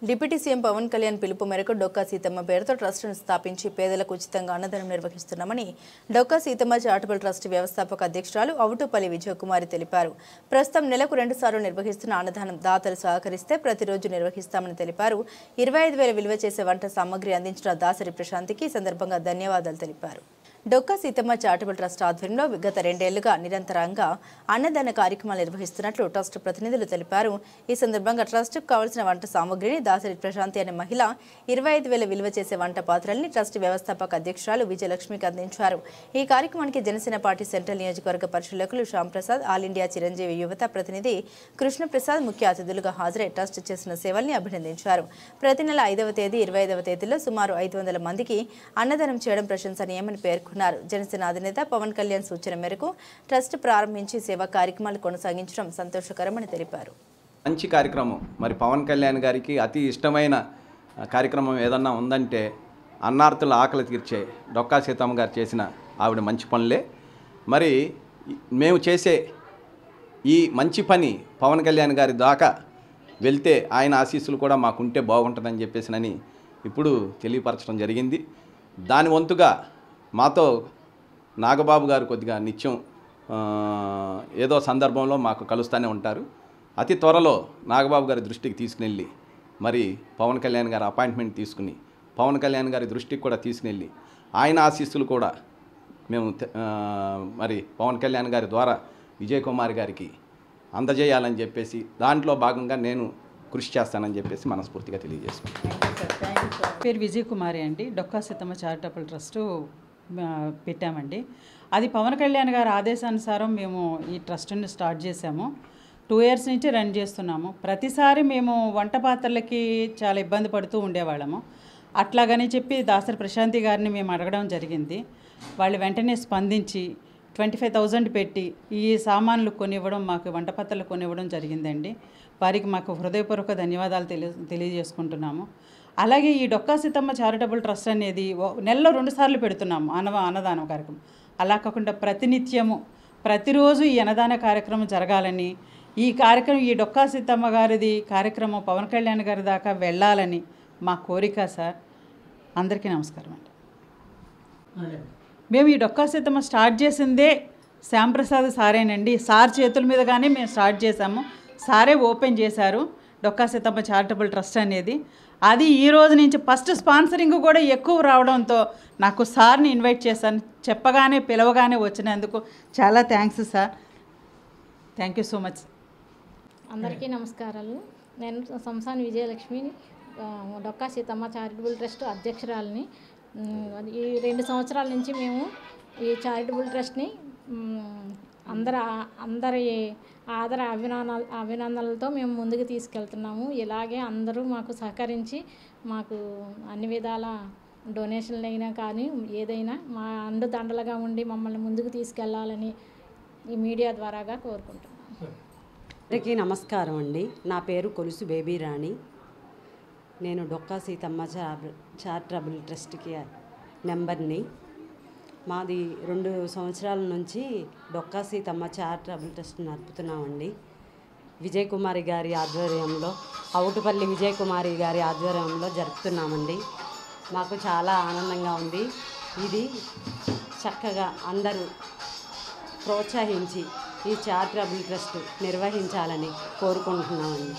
Deputy CM Pawan Kalyan పిలుపు మేరకు డొక్కా సీతమ్మ పేరుతో ట్రస్టును స్థాపించి పేదలకు ఉచితంగా అన్నదానం నిర్వహిస్తున్నామని డొక్కా సీతమ్మ చారిటబుల్ ట్రస్ట్ వ్యవస్థాపక అధ్యక్షురాలు అవుటుపల్లి విజయకుమారి తెలిపారు. ప్రస్తుతం నెలకు 2 సార్లు నిర్వహిస్తున్న అన్నదానం దాతలు సహకరిస్తే ప్రతిరోజు నిర్వహిస్తామని తెలిపారు. 25,000 విలువ చేసే వంట సామగ్రి అందించిన దాసరి ప్రశాంతికి ఈ సందర్భంగా ధన్యవాదాలు తెలిపారు. డొక్కా సీతమ్మ చారిటబుల్ ట్రస్ట్ ఆధ్వర్యంలో గత 2 ఏళ్లుగా నిరంతరంగా అన్నదాన కార్యక్రమాలు నిర్వహిస్తున్నట్లు ట్రస్ట్ ప్రతినిధులు తెలిపారు. ఈ సందర్భంగా ట్రస్ట్కు కావాల్సిన వంట సామగ్రిని దాసరి ప్రశాంతి అనే మహిళ 25,000 విలువ చేసే వంట పాత్రల్ని ట్రస్ట్ వ్యవస్థాపక అధ్యక్షురాలు విజయలక్ష్మికి అందించారు. ఈ కార్యక్రమానికి జనసేన పార్టీ సెంట్రల్ నియోజకవర్గ పరిశీలకులు శ్యాంప్రసాద్, ఆల్ ఇండియా చిరంజీవి యువత ప్రతినిధి కృష్ణప్రసాద్ ముఖ్య అతిథులుగా హాజరై ట్రస్ట్ చేసిన సేవల్ని అభినందించారు. ప్రతి నెల 5వ తేదీ, 25వ తేదీలో సుమారు 500 మందికి అన్నదానం చేయడం ప్రశంసనీయమని పేర్కొన్నారు. జనసేన అధినేత పవన్ కళ్యాణ్ సూచన మేరకు ట్రస్ట్ ప్రారంభించి సేవా కార్యక్రమాలు కొనసాగించడం సంతోషకరమని తెలిపారు. మంచి కార్యక్రమం. మరి పవన్ కళ్యాణ్ గారికి అతి ఇష్టమైన కార్యక్రమం ఏదన్నా ఉందంటే అన్నార్తుల ఆకలి తీర్చే డొక్కా సీతమ్మ గారు చేసిన ఆవిడ మంచి పనులే. మరి మేము చేసే ఈ మంచి పని పవన్ కళ్యాణ్ గారి దాకా వెళ్తే ఆయన ఆశీస్సులు కూడా మాకుంటే బాగుంటుందని చెప్పేసినని ఇప్పుడు తెలియపరచడం జరిగింది. దాని వంతుగా మాతో నాగబాబు గారు కొద్దిగా నిత్యం ఏదో సందర్భంలో మాకు కలుస్తూనే ఉంటారు. అతి త్వరలో నాగబాబు గారి దృష్టికి తీసుకుని మరి పవన్ కళ్యాణ్ గారి అపాయింట్మెంట్ తీసుకుని పవన్ కళ్యాణ్ గారి దృష్టికి కూడా తీసుకుని ఆయన ఆశీస్సులు కూడా మేము మరి పవన్ కళ్యాణ్ గారి ద్వారా విజయకుమారి గారికి అందజేయాలని చెప్పేసి దాంట్లో భాగంగా నేను కృషి చేస్తానని చెప్పేసి మనస్ఫూర్తిగా తెలియజేసుకుంటాను. పేరు విజయకుమారి అండి. డొక్కా సీతమ్మ చారిటబుల్ ట్రస్టు పెట్టామండి. అది పవన్ కళ్యాణ్ గారి ఆదేశానుసారం మేము ఈ ట్రస్ట్ని స్టార్ట్ చేసాము. 2 ఇయర్స్ నుంచి రన్ చేస్తున్నాము. ప్రతిసారి మేము వంట పాత్రలకి చాలా ఇబ్బంది పడుతూ ఉండేవాళ్ళము. అట్లాగని చెప్పి దాసరి ప్రశాంతి గారిని మేము అడగడం జరిగింది. వాళ్ళు వెంటనే స్పందించి 25,000 పెట్టి ఈ సామాన్లు కొనివ్వడం, మాకు వంట పాత్రలు కొనివ్వడం జరిగిందండి. వారికి మాకు హృదయపూర్వక ధన్యవాదాలు తెలియజేసుకుంటున్నాము. అలాగే ఈ డొక్కా సీతమ్మ చారిటబుల్ ట్రస్ట్ అనేది నెలలో 2 సార్లు పెడుతున్నాము అన్నదానం కార్యక్రమం. అలా కాకుండా ప్రతినిత్యము ప్రతిరోజు ఈ అన్నదాన కార్యక్రమం జరగాలని, ఈ కార్యక్రమం ఈ డొక్కా సీతమ్మ గారిది కార్యక్రమం పవన్ కళ్యాణ్ గారి దాకా వెళ్ళాలని మా కోరిక సార్. అందరికీ నమస్కారం అండి. మేము ఈ డొక్కా సీతమ్మ స్టార్ట్ చేసిందే శ్యాంప్రసాద్ సారేనండి. సార్ చేతుల మీదగానే మేము స్టార్ట్ చేశాము. సారే ఓపెన్ చేశారు డొక్కా సీతమ్మ చారిటబుల్ ట్రస్ట్ అనేది. అది ఈ రోజు నుంచి ఫస్ట్ స్పాన్సరింగ్ కూడా ఎక్కువ రావడంతో నాకు సార్ని ఇన్వైట్ చేశాను. చెప్పగానే పిలవగానే వచ్చినందుకు చాలా thanks sir. Thank you so much. అందరికీ నమస్కారాలు. నేను సంసాని విజయలక్ష్మి, డొక్కా సీతమ్మ చారిటబుల్ ట్రస్ట్ అధ్యక్షురాలని. ఈ 2 సంవత్సరాల నుంచి మేము ఈ చారిటబుల్ ట్రస్ట్ని అందరి అభినందనలతో మేము ముందుకు తీసుకెళ్తున్నాము. ఇలాగే అందరూ మాకు సహకరించి మాకు అన్ని విధాల డొనేషన్లు అయినా కానీ ఏదైనా మా అండదండలుగా ఉండి మమ్మల్ని ముందుకు తీసుకెళ్లాలని ఈ మీడియా ద్వారాగా కోరుకుంటున్నాను. అందరికీ నమస్కారం అండి. నా పేరు కొలుసు బేబీ రాణి. నేను డొక్కా సీతమ్మ చారిటబుల్ ట్రస్ట్కి మెంబర్ని. మాది 2 సంవత్సరాల నుంచి డొక్కా సీతమ్మ చారిటబుల్ ట్రస్ట్ నడుపుతున్నామండి. విజయకుమారి గారి ఆధ్వర్యంలో, అవుటుపల్లి విజయకుమారి గారి ఆధ్వర్యంలో జరుపుతున్నామండి. మాకు చాలా ఆనందంగా ఉంది. ఇది చక్కగా అందరూ ప్రోత్సహించి ఈ చారిటబుల్ ట్రస్ట్ నిర్వహించాలని కోరుకుంటున్నామండి.